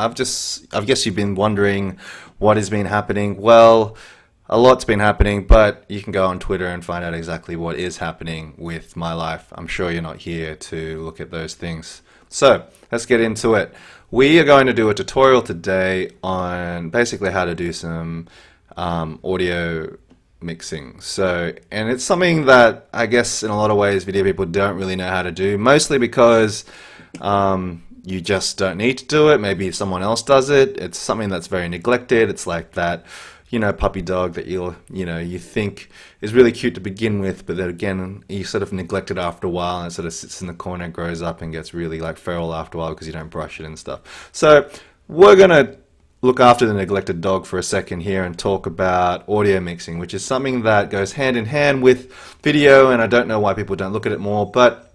I guess you've been wondering what has been happening. Well, a lot's been happening, but you can go on Twitter and find out exactly what is happening with my life. I'm sure you're not here to look at those things. So let's get into it. We are going to do a tutorial today on basically how to do some audio mixing. And it's something that I guess in a lot of ways video people don't really know how to do, mostly because you just don't need to do it. Maybe someone else does it. It's something that's very neglected. It's like that, puppy dog that you think is really cute to begin with, but then again, you sort of neglect it after a while, and it sort of sits in the corner, grows up, and gets really like feral after a while because you don't brush it and stuff. So we're gonna look after the neglected dog for a second here and talk about audio mixing, which is something that goes hand in hand with video, and I don't know why people don't look at it more, but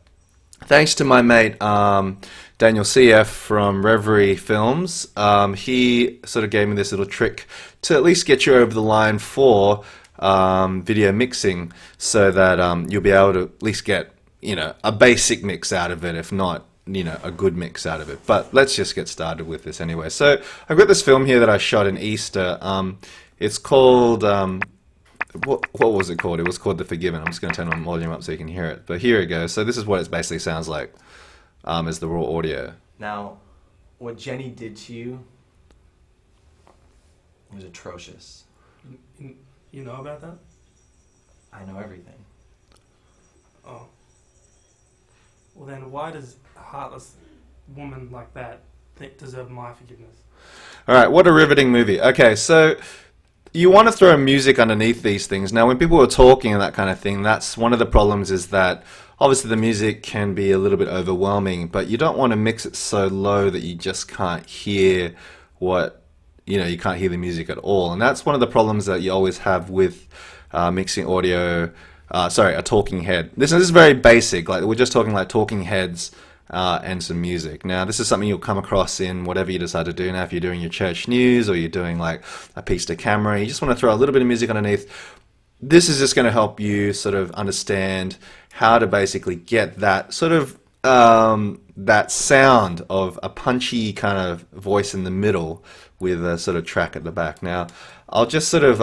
thanks to my mate Daniel CF from Reverie Films, he sort of gave me this little trick to at least get you over the line for video mixing, so that you'll be able to at least get a basic mix out of it, if not a good mix out of it. But let's just get started with this anyway. So I've got this film here that I shot in Easter. It's called what was it called? It was called The Forgiven. I'm just going to turn my volume up so you can hear it. But here it goes. So this is what it basically sounds like as the raw audio. Now, what Jenny did to you was atrocious. You know about that? I know everything. Oh. Well then, why does a heartless woman like that deserve my forgiveness? Alright, what a riveting movie. Okay, so you want to throw music underneath these things. Now, when people are talking and that kind of thing, that's one of the problems, is that obviously the music can be a little bit overwhelming, but you don't want to mix it so low that you just can't hear you can't hear the music at all. And that's one of the problems that you always have with mixing audio. A talking head. This is very basic. Like, we're just talking like talking heads and some music. Now, this is something you'll come across in whatever you decide to do. Now, if you're doing your church news or you're doing like a piece to camera, you just want to throw a little bit of music underneath. This is just going to help you sort of understand how to basically get that sort of that sound of a punchy kind of voice in the middle with a sort of track at the back. Now, I'll just sort of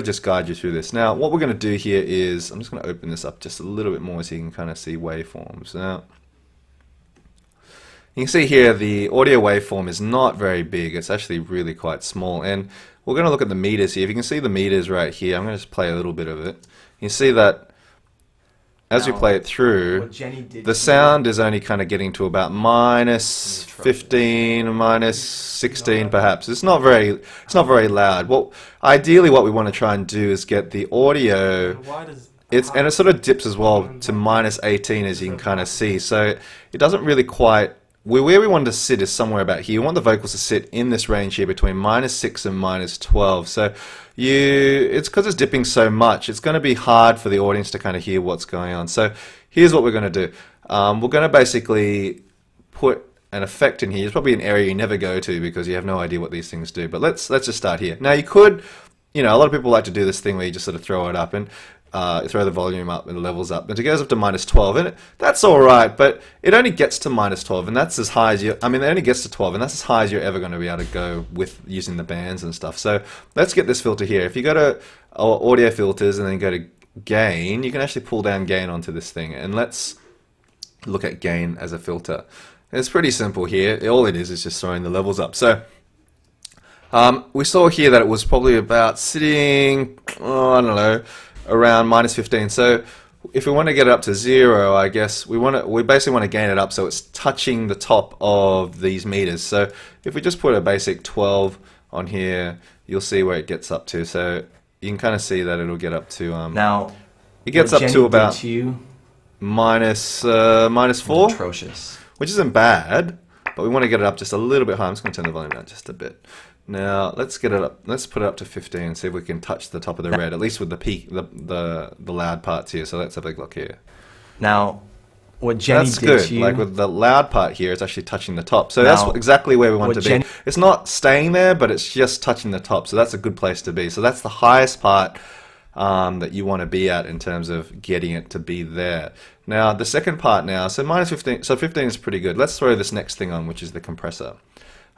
just guide you through this. Now, what we're going to do here is, I'm just going to open this up just a little bit more so you can kind of see waveforms. Now, you can see here the audio waveform is not very big. It's actually really quite small. And we're going to look at the meters here. If you can see the meters right here, I'm going to just play a little bit of it. You can see that as we play it through, the sound is only kind of getting to about minus 15, minus 16 perhaps. It's not very loud. Well, ideally what we want to try and do is get the audio, and it sort of dips as well to minus 18, as you can kind of see. So it doesn't really quite, where we want to sit is somewhere about here. You want the vocals to sit in this range here between minus 6 and minus 12. So it's because it's dipping so much, it's going to be hard for the audience to kind of hear what's going on. So here's what we're going to do. We're going to basically put an effect in here. It's probably an area you never go to because you have no idea what these things do. But let's just start here. Now, you could, a lot of people like to do this thing where you just sort of throw it up and throw the volume up and the levels up, and it goes up to minus 12, and that's all right, but it only gets to minus 12, and that's as high as it only gets to 12, and that's as high as you're ever going to be able to go with using the bands and stuff. So let's get this filter here. If you go to audio filters and then go to gain, you can actually pull down gain onto this thing, and let's look at gain as a filter. It's pretty simple here. All it is just throwing the levels up. So we saw here that it was probably about sitting, I don't know, around minus 15. So if we want to get it up to 0, I guess we basically want to gain it up so it's touching the top of these meters. So if we just put a basic 12 on here, you'll see where it gets up to. So you can kind of see that it'll get up to now it gets up to about minus 4, atrocious, which isn't bad, but we want to get it up just a little bit higher. I'm just going to turn the volume down just a bit. Now let's get it up. Let's put it up to 15 and see if we can touch the top of the red, at least with the peak, the loud parts here. So let's have a look here. Now, what Jenny that's did good. to you, like with the loud part here, it's actually touching the top. So that's exactly where we want to be. It's not staying there, but it's just touching the top. So that's a good place to be. So that's the highest part that you want to be at in terms of getting it to be there. Now the second part now, so minus 15. So 15 is pretty good. Let's throw this next thing on, which is the compressor.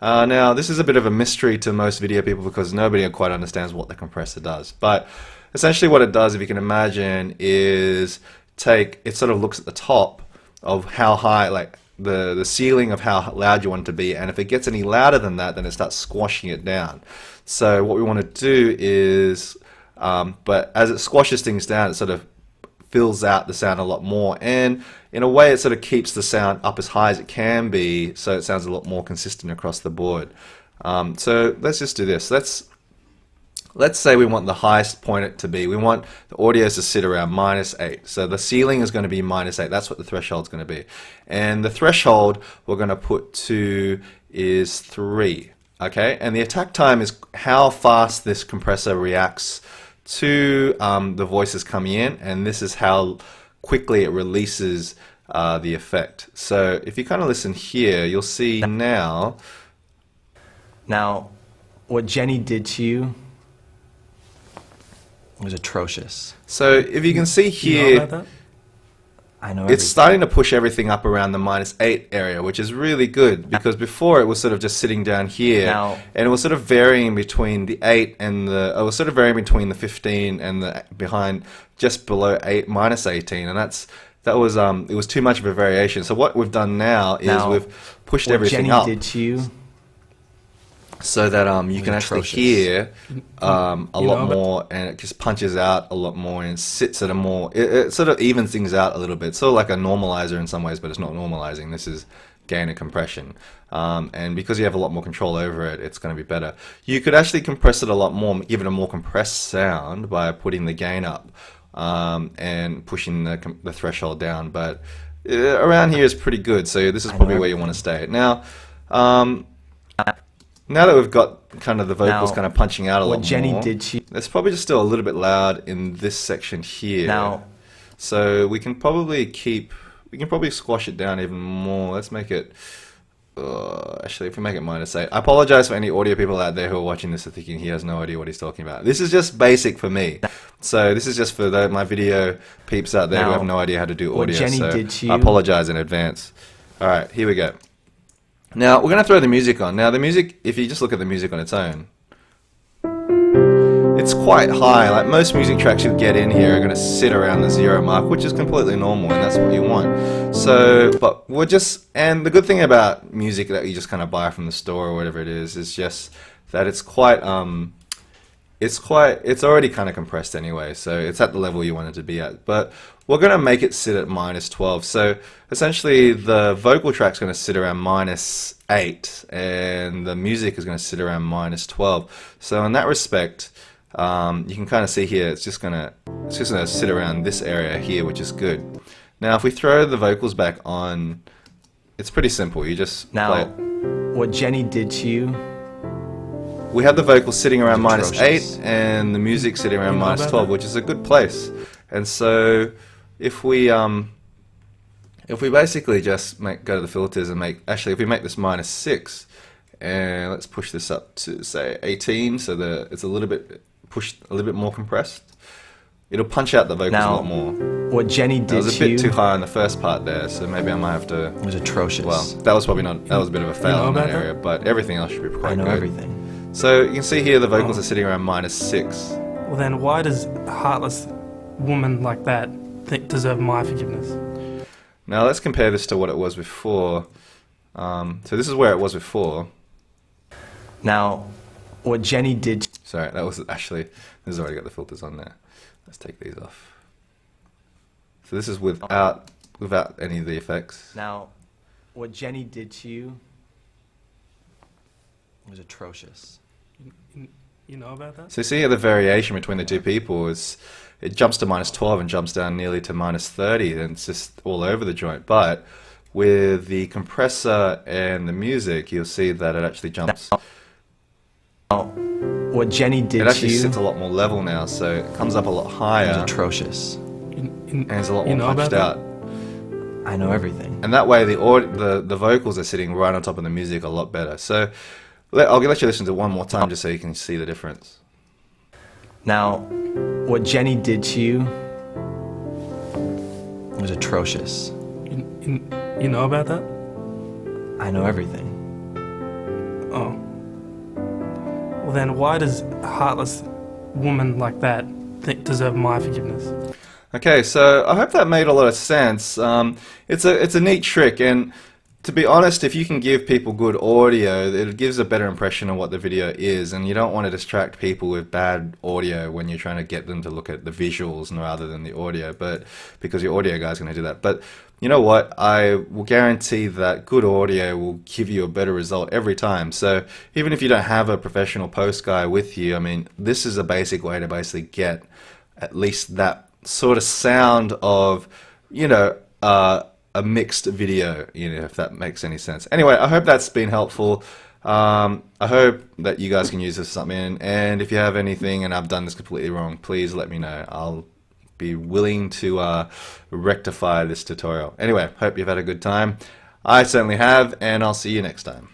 Now, this is a bit of a mystery to most video people because nobody quite understands what the compressor does. But essentially what it does, if you can imagine, is it sort of looks at the top of how high, like the ceiling of how loud you want it to be, and if it gets any louder than that, then it starts squashing it down. So what we want to do is, but as it squashes things down, it sort of fills out the sound a lot more, and in a way it sort of keeps the sound up as high as it can be, so it sounds a lot more consistent across the board. So let's just do this. Let's say we want the highest point it to be. We want the audio to sit around -8. So the ceiling is going to be -8. That's what the threshold is going to be. And the threshold we're going to put to is 3. Okay? And the attack time is how fast this compressor reacts to the voices coming in, and this is how quickly it releases the effect. So if you kind of listen here, you'll see now. Now, what Jenny did to you was atrocious. So if you can see You know here, about that? I know it's everything. starting to push everything up around the -8 area, which is really good because before it was sort of just sitting down here, Now- and it was sort of varying between the 8 and it was sort of varying between the 15 and the behind just below 8 -18, and that was it was too much of a variation. So what we've done now is Now, we've pushed what everything Jenny up did to you so that you can actually atrocious. hear a You lot know, but- more, and it just punches out a lot more and sits at a more, it sort of evens things out a little bit. Sort of like a normalizer in some ways, but it's not normalizing. This is gain and compression. And because you have a lot more control over it, it's going to be better. You could actually compress it a lot more, give it a more compressed sound by putting the gain up and pushing the threshold down. But around here is pretty good, so this is probably where you want to stay. Now that we've got kind of the vocals Now, kind of punching out a lot what Jenny more, did to you. it's probably just still a little bit loud in this section here. Now- So we can probably squash it down even more. Let's make it, actually, if we make it -8. I apologize for any audio people out there who are watching this and thinking he has no idea what he's talking about. This is just basic for me. So this is just for my video peeps out there who Now, have no idea how to do what audio. Jenny So did to I you- apologize in advance. All right, here we go. Now, we're going to throw the music on. Now, the music, if you just look at the music on its own, it's quite high. Like most music tracks you get in here are going to sit around the 0 mark, which is completely normal, and that's what you want. So, but and the good thing about music that you just kind of buy from the store or whatever it is just that it's already kind of compressed anyway, so it's at the level you want it to be at. But we're going to make it sit at -12. So essentially the vocal track's going to sit around -8 and the music is going to sit around -12. So in that respect, you can kind of see here it's just going to sit around this area here, which is good. Now if we throw the vocals back on, it's pretty simple. You just play Now, it. what Jenny did to you We have the vocals sitting around It's -8 atrocious. and the music sitting around You know about -12, that? which is a good place. And so if we basically just go to the filters and if we make this -6 and let's push this up to say 18 so that it's a little bit more compressed, it'll punch out the vocals a Now, lot more. what Jenny That did was a to bit you too high on the first part there, so maybe I might have to. was atrocious. Well, that was probably not. That was a bit of a fail know in that about that? area, but everything else should be quite I know good. everything. So you can see here the vocals are sitting around -6. Well, then why does a heartless woman like that deserve my forgiveness? Now let's compare this to what it was before. So this is where it was before. Now, what Jenny did Sorry, that was actually, this has already got the filters on there. Let's take these off. So this is without any of the effects. Now, what Jenny did to you was atrocious. You know about that? So you see here the variation between the two people is it jumps to -12 and jumps down nearly to -30, and it's just all over the joint. But with the compressor and the music, you'll see that it actually jumps. Now, what Jenny did It to actually you sits a lot more level now, so it comes up a lot was higher atrocious. and it's a lot You more know punched about out. I know everything. And that way, the vocals are sitting right on top of the music a lot better. So I'll let you listen to it one more time just so you can see the difference. Now, what Jenny did to you was atrocious. You know about that? I know everything. Oh. Well then, why does a heartless woman like that deserve my forgiveness? Okay, so I hope that made a lot of sense. It's a neat trick, and to be honest, if you can give people good audio, it gives a better impression of what the video is, and you don't want to distract people with bad audio when you're trying to get them to look at the visuals rather than the audio, but because your audio guy's going to do that. But you know what? I will guarantee that good audio will give you a better result every time. So even if you don't have a professional post guy with you, I mean, this is a basic way to basically get at least that sort of sound of, you know, a mixed video, you know, if that makes any sense. Anyway, I hope that's been helpful. I hope that you guys can use this for something, and if you have anything and I've done this completely wrong, please let me know. I'll be willing to rectify this tutorial. Anyway, hope you've had a good time. I certainly have, and I'll see you next time.